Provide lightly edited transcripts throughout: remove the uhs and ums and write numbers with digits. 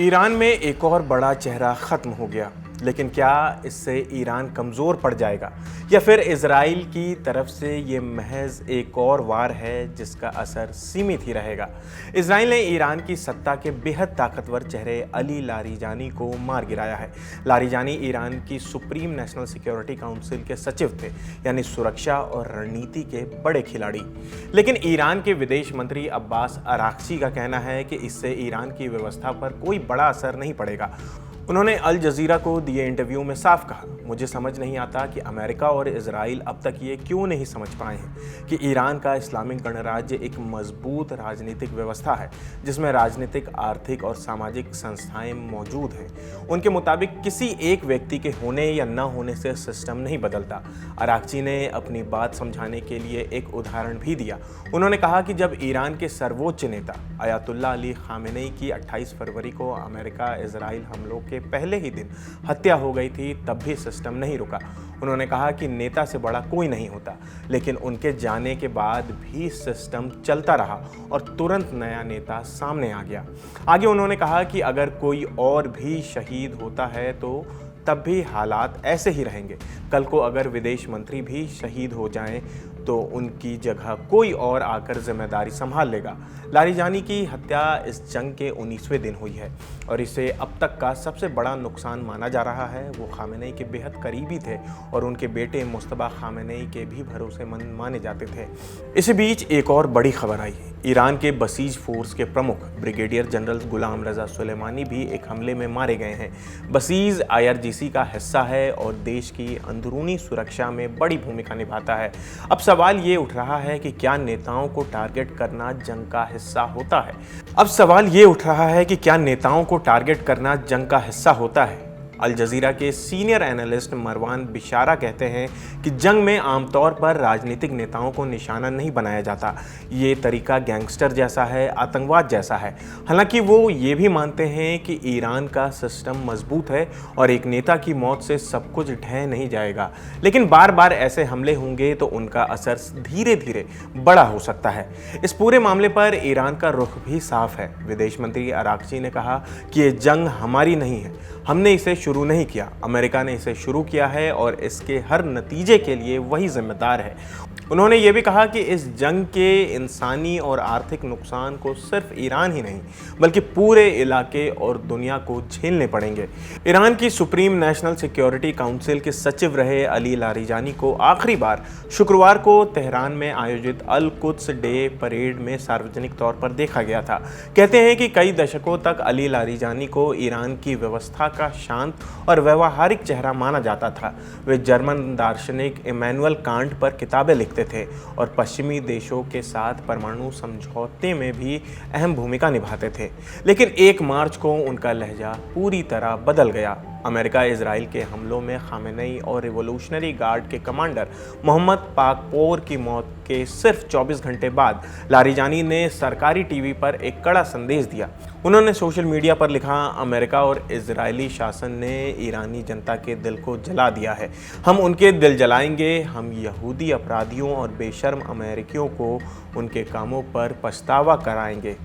Iran में एक और बड़ा चेहरा खत्म हो गया, लेकिन क्या इससे ईरान कमज़ोर पड़ जाएगा या फिर इजराइल की तरफ से ये महज एक और वार है जिसका असर सीमित ही रहेगा। इजराइल ने ईरान की सत्ता के बेहद ताकतवर चेहरे अली लारिजानी को मार गिराया है। लारिजानी ईरान की सुप्रीम नेशनल सिक्योरिटी काउंसिल के सचिव थे, यानी सुरक्षा और रणनीति के बड़े खिलाड़ी। लेकिन ईरान के विदेश मंत्री अब्बास अराक्ची का कहना है कि इससे ईरान की व्यवस्था पर कोई बड़ा असर नहीं पड़ेगा। उन्होंने अल जजीरा को दिए इंटरव्यू में साफ कहा, मुझे समझ नहीं आता कि अमेरिका और इजराइल अब तक ये क्यों नहीं समझ पाए हैं कि ईरान का इस्लामिक गणराज्य एक मजबूत राजनीतिक व्यवस्था है जिसमें राजनीतिक, आर्थिक और सामाजिक संस्थाएं मौजूद हैं। उनके मुताबिक किसी एक व्यक्ति के होने या न होने से सिस्टम नहीं बदलता। अराक्ची ने अपनी बात समझाने के लिए एक उदाहरण भी दिया। उन्होंने कहा कि जब ईरान के सर्वोच्च नेता अयातुल्ला अली खामेनेई की 28 फरवरी को अमेरिका इजराइल हमलों के पहले ही दिन हत्या हो गई थी, तब भी सिस्टम नहीं रुका। उन्होंने कहा कि नेता से बड़ा कोई नहीं होता, लेकिन उनके जाने के बाद भी सिस्टम चलता रहा और तुरंत नया नेता सामने आ गया। आगे उन्होंने कहा कि अगर कोई और भी शहीद होता है तो तब भी हालात ऐसे ही रहेंगे। कल को अगर विदेश मंत्री भी शहीद हो जाएं तो उनकी जगह कोई और आकर जिम्मेदारी संभाल लेगा। लारिजानी की हत्या इस जंग के 19वें दिन हुई है और इसे अब तक का सबसे बड़ा नुकसान माना जा रहा है। वो खामेनेई के बेहद करीबी थे और उनके बेटे मुस्तफा खामेनेई के भी भरोसेमंद माने जाते थे। इसी बीच एक और बड़ी खबर आई। ईरान के बसीज फोर्स के प्रमुख ब्रिगेडियर जनरल गुलाम रजा सुलेमानी भी एक हमले में मारे गए हैं। बसीज IRGC का हिस्सा है और देश की अंदरूनी सुरक्षा में बड़ी भूमिका निभाता है। अब सवाल ये उठ रहा है कि क्या नेताओं को टारगेट करना जंग का हिस्सा होता है? अल जजीरा के सीनियर एनालिस्ट मरवान बिशारा कहते हैं कि जंग में आमतौर पर राजनीतिक नेताओं को निशाना नहीं बनाया जाता। ये तरीका गैंगस्टर जैसा है, आतंकवाद जैसा है। हालांकि वो ये भी मानते हैं कि ईरान का सिस्टम मजबूत है और एक नेता की मौत से सब कुछ ढह नहीं जाएगा, लेकिन बार बार ऐसे हमले होंगे तो उनका असर धीरे धीरे बड़ा हो सकता है। इस पूरे मामले पर ईरान का रुख भी साफ है। विदेश मंत्री अराक्ची ने कहा कि ये जंग हमारी नहीं है, हमने इसे शुरू नहीं किया, अमेरिका ने इसे शुरू किया है और इसके हर नतीजे के लिए वही जिम्मेदार है। उन्होंने ये भी कहा कि इस जंग के इंसानी और आर्थिक नुकसान को सिर्फ ईरान ही नहीं बल्कि पूरे इलाके और दुनिया को झेलने पड़ेंगे। ईरान की सुप्रीम नेशनल सिक्योरिटी काउंसिल के सचिव रहे अली लारिजानी को आखिरी बार शुक्रवार को तेहरान में आयोजित अल कुद्स डे परेड में सार्वजनिक तौर पर देखा गया था। कहते हैं कि कई दशकों तक अली लारिजानी को ईरान की व्यवस्था का शांत और व्यवहारिक चेहरा माना जाता था। वे जर्मन दार्शनिक इमैनुअल कांट पर किताबें लिखते थे और पश्चिमी देशों के साथ परमाणु समझौते में भी अहम भूमिका निभाते थे। लेकिन 1 मार्च को उनका लहजा पूरी तरह बदल गया। अमेरिका इजराइल के हमलों में खामेनेई और रिवॉल्यूशनरी गार्ड के कमांडर मोहम्मद पाकपोर की मौत के सिर्फ 24 घंटे बाद लारिजानी ने सरकारी टीवी पर एक कड़ा संदेश दिया। उन्होंने सोशल मीडिया पर लिखा, अमेरिका और इजरायली शासन ने ईरानी जनता के दिल को जला दिया है, हम उनके दिल जलाएंगे। हम यहूदी अपराधियों और बेशर्म अमेरिकियों को उनके कामों पर पछतावा कराएंगे।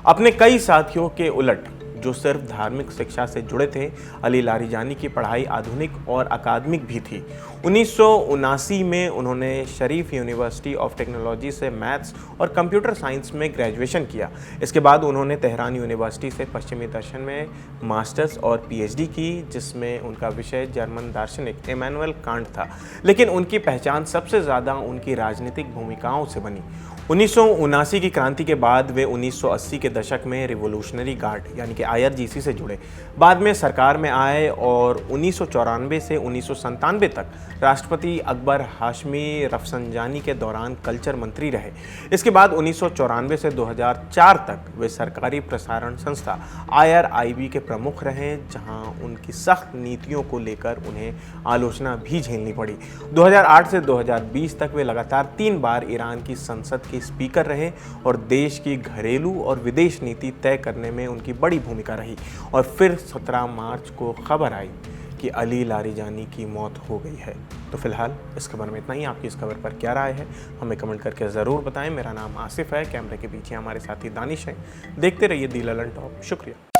अपने कई साथियों के उलट जो सिर्फ धार्मिक शिक्षा से जुड़े थे, अली लारिजानी की पढ़ाई आधुनिक और अकादमिक भी थी। 1979 में उन्होंने शरीफ यूनिवर्सिटी ऑफ टेक्नोलॉजी से मैथ्स और कंप्यूटर साइंस में ग्रेजुएशन किया। इसके बाद उन्होंने तेहरान यूनिवर्सिटी से पश्चिमी दर्शन में मास्टर्स और PhD की, जिसमें उनका विषय जर्मन दार्शनिक इमैनुअल कांट था। लेकिन उनकी पहचान सबसे ज़्यादा उनकी राजनीतिक भूमिकाओं से बनी। 1979 की क्रांति के बाद वे 1980 के दशक में रिवॉल्यूशनरी गार्ड यानी कि IRGC से जुड़े। बाद में सरकार में आए और 1994 से 1997 तक राष्ट्रपति अकबर हाशमी रफसंजानी के दौरान कल्चर मंत्री रहे। इसके बाद 1994 से 2004 तक वे सरकारी प्रसारण संस्था IRIB के प्रमुख रहे, जहां उनकी सख्त नीतियों को लेकर उन्हें आलोचना भी झेलनी पड़ी। 2008 से 2020 तक वे लगातार 3 बार ईरान की संसद के स्पीकर रहे और देश की घरेलू और विदेश नीति तय करने में उनकी बड़ी भूमिका रही। और फिर 17 मार्च को खबर आई कि अली लारिजानी की मौत हो गई है। तो फिलहाल इस खबर में इतना ही। आपकी इस खबर पर क्या राय है हमें कमेंट करके ज़रूर बताएं। मेरा नाम आसिफ है, कैमरे के पीछे हमारे साथी दानिश हैं। देखते रहिए दी ललन टॉप। शुक्रिया।